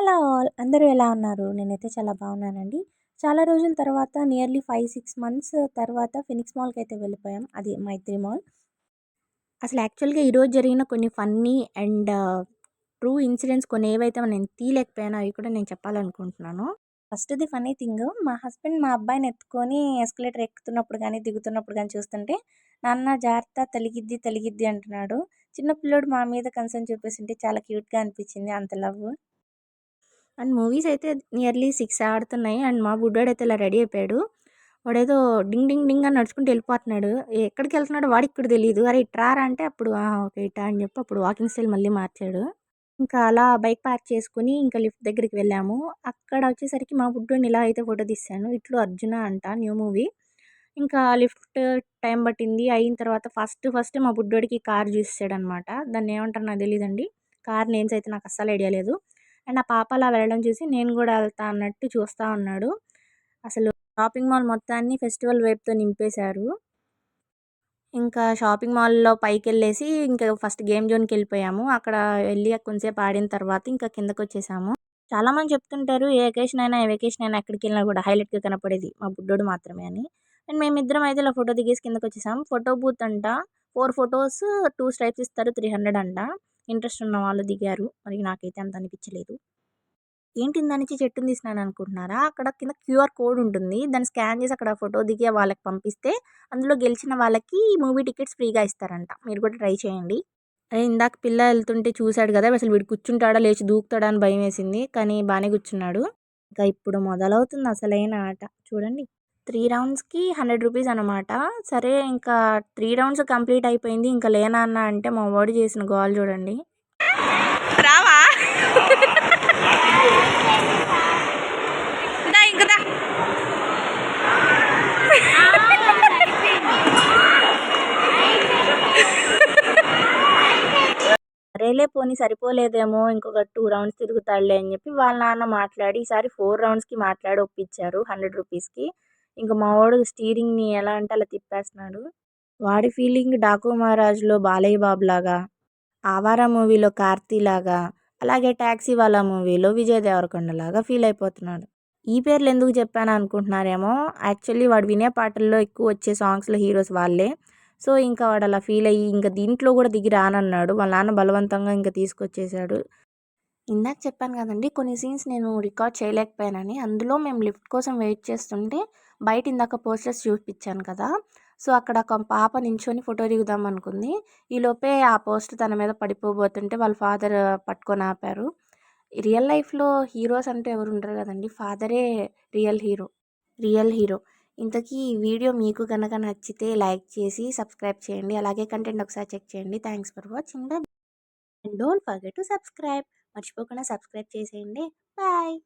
Hello all! అందరూ ఎలా ఉన్నారు? నేనైతే చాలా బాగున్నానండి. చాలా రోజుల తర్వాత నియర్లీ 5, 6 మంత్స్ తర్వాత ఫినిక్స్ మాల్‌కైతే వెళ్ళిపోయాం. అది మైత్రి మాల్. అసలు యాక్చువల్‌గా ఈరోజు జరిగిన కొన్ని ఫన్నీ అండ్ ట్రూ ఇన్సిడెంట్స్ కొన్ని ఏవైతే నేను తీయలేకపోయానో అవి కూడా నేను చెప్పాలనుకుంటున్నాను. ఫస్ట్‌ది ఫన్నీ థింగ్ మా హస్బెండ్ మా అబ్బాయిని ఎత్తుకొని ఎస్కలేటర్ ఎక్కుతున్నప్పుడు గానీ, దిగుతున్నప్పుడు గానీ చూస్తుంటే, "నాన్న జాగ్రత్త తలిగిద్ది, తలిగిద్ది" అంటున్నాడు. చిన్న పిల్లోడు మా మీద కన్సర్న్ చూపిస్తుంటే చాలా క్యూట్‌గా అనిపించింది అంత లవ్. అండ్ మూవీస్ అయితే నియర్లీ 6 ఆడుతున్నాయి. అండ్ మా బుడ్డోడైతే ఇలా రెడీ అయిపోయాడు. వాడేదో డింగ్ డింగ్ డింగ్ అని నడుచుకుంటూ వెళ్ళిపోతున్నాడు. ఎక్కడికెళ్తున్నాడో వాడికి కూడా తెలీదు. అరే ఇటు రారా అంటే అప్పుడు ఓకే ఇటా అని చెప్పి అప్పుడు వాకింగ్ స్టైల్ మళ్ళీ మార్చాడు. ఇంకా అలా బైక్ పార్క్ చేసుకొని ఇంకా లిఫ్ట్ దగ్గరికి వెళ్ళాము. అక్కడ వచ్చేసరికి మా బుడ్డోడిని ఇలా అయితే ఫోటో తీశాను. ఇట్లు 'అర్జున' అంట న్యూ మూవీ. ఇంకా లిఫ్ట్ టైం పట్టింది. అయిన తర్వాత ఫస్ట్ మా బుడ్డోడికి కార్ చూసేసాడనమాట. దాన్ని ఏమంటారో నాకు తెలీదండి. కార్ నేమ్స్ అయితే నాకు అస్సలు ఐడియా లేదు. అండ్ ఆ పాప అలా వెళ్ళడం చూసి నేను కూడా వెళ్తా అన్నట్టు చూస్తా ఉన్నాడు. అసలు షాపింగ్ మాల్ మొత్తాన్ని ఫెస్టివల్ వైబ్‌తో నింపేశారు. ఇంకా షాపింగ్ మాల్‌లో పైకెళ్ళేసి ఇంకా ఫస్ట్ గేమ్ జోన్‌కెళ్ళిపోయాము. అక్కడ వెళ్ళి కొంసేపు ఆడిన తర్వాత ఇంకా కిందకొచ్చేసాము. చాలామంది చెప్తుంటారు ఏ అకేషన్ అయినా, ఏ వెకేషన్ అయినా ఎక్కడికెళ్ళినా కూడా హైలైట్‌గా కనపడేది మా బుడ్డోడు మాత్రమే అని. అండ్ మేమిద్దరం అయితే ఇలా ఫోటో దిగేసి కిందకొచ్చేసాం. ఫోటో బూత్ అంట. 4 ఫోటోస్ 2 స్ట్రైప్స్ ఇస్తారు. 300 అంట. ఇంట్రెస్ట్ ఉన్న వాళ్ళు దిగారు. మరి నాకైతే అంత అనిపించలేదు. ఏంటి ఇందాక చెట్టుని తీసినాననుకుంటున్నారా? అక్కడ కింద క్యూఆర్ కోడ్ ఉంటుంది. దాన్ని స్కాన్ చేసి అక్కడ ఫోటో దిగి వాళ్ళకి పంపిస్తే, అందులో గెలిచిన వాళ్ళకి మూవీ టికెట్స్ ఫ్రీగా ఇస్తారంట. మీరు కూడా ట్రై చేయండి. అదే ఇందాక పిల్ల ఎళ్తుంటే చూసాడు గదా! అసలు వీడు కూర్చుంటాడా, లేచి దూకుతాడా అని భయమేసింది. కానీ బానే కూర్చున్నాడు. ఇంకా ఇప్పుడు మొదలవుతుంది అసలైన ఆట. చూడండి. 3 రౌండ్స్‌కి రూ. 100 అనమాట. సరే ఇంకా 3 రౌండ్స్ కంప్లీట్ అయిపోయింది. ఇంక లే నాన్న అంటే మా వాడు చేసిన గోల చూడండి. రావా? దా ఇంక దా. సరేలే పోనీ సరిపోలేదేమో ఇంకొక 2 రౌండ్స్ తిరుగుతాడులే అని చెప్పి వాళ్ళ నాన్న మాట్లాడి ఈసారి 4 రౌండ్స్‌కి మాట్లాడి ఒప్పించారు రూ. 100కి. ఇంక మా వాడు స్టీరింగ్‌ని ఎలా అంటే అలా తిప్పేస్తున్నాడు. వాడి ఫీలింగ్ 'డాకు మహారాజ్‌లో' బాలయ్య బాబులాగా, 'ఆవారా' మూవీలో 'కార్తీలాగా, అలాగే 'టాక్సీవాలా' మూవీలో 'విజయ్ దేవరకొండలాగా' ఫీల్ అయిపోతున్నాడు. ఈ పేర్లు ఎందుకు చెప్పాను అనుకుంటున్నారేమో, యాక్చువల్లీ వాడు వినే పాటల్లో ఎక్కువ వచ్చే సాంగ్స్‌లో హీరోస్ వాళ్ళే. సో, ఇంకా వాడు అలా ఫీల్ అయ్యి ఇంక దీంట్లో కూడా దిగి రానన్నాడు. వాళ్ళ నాన్న బలవంతంగా ఇంక తీసుకొచ్చేసాడు. ఇందాక చెప్పాను కదండీ! కొన్ని సీన్స్ నేను రికార్డ్ చేయలేకపోయానని. అందులో మేము లిఫ్ట్ కోసం వెయిట్ చేస్తుంటే బయట ఇందాక పోస్టర్స్ చూపించాను కదా! సో, అక్కడ ఒక పాప నించొని ఫోటో దిగుదాం అనుకుంది. ఈలోపే ఆ పోస్టర్ తన మీద పడిపోబోతుంటే వాళ్ళ ఫాదర్ పట్టుకొని ఆపారు. రియల్ లైఫ్‌లో హీరోస్ అంటూ ఎవరు ఉండరు కదండీ! ఫాదరే రియల్ హీరో. Real hero. ఇంతకీ ఈ వీడియో మీకు గనక నచ్చితే లైక్ చేసి సబ్స్క్రైబ్ చేయండి. అలాగే కంటెంట్ ఒకసారి చెక్ చేయండి. Thanks for watching. By. And don't forget to subscribe. మర్చిపోకుండా సబ్స్క్రైబ్ చేసేయండి. బాయ్.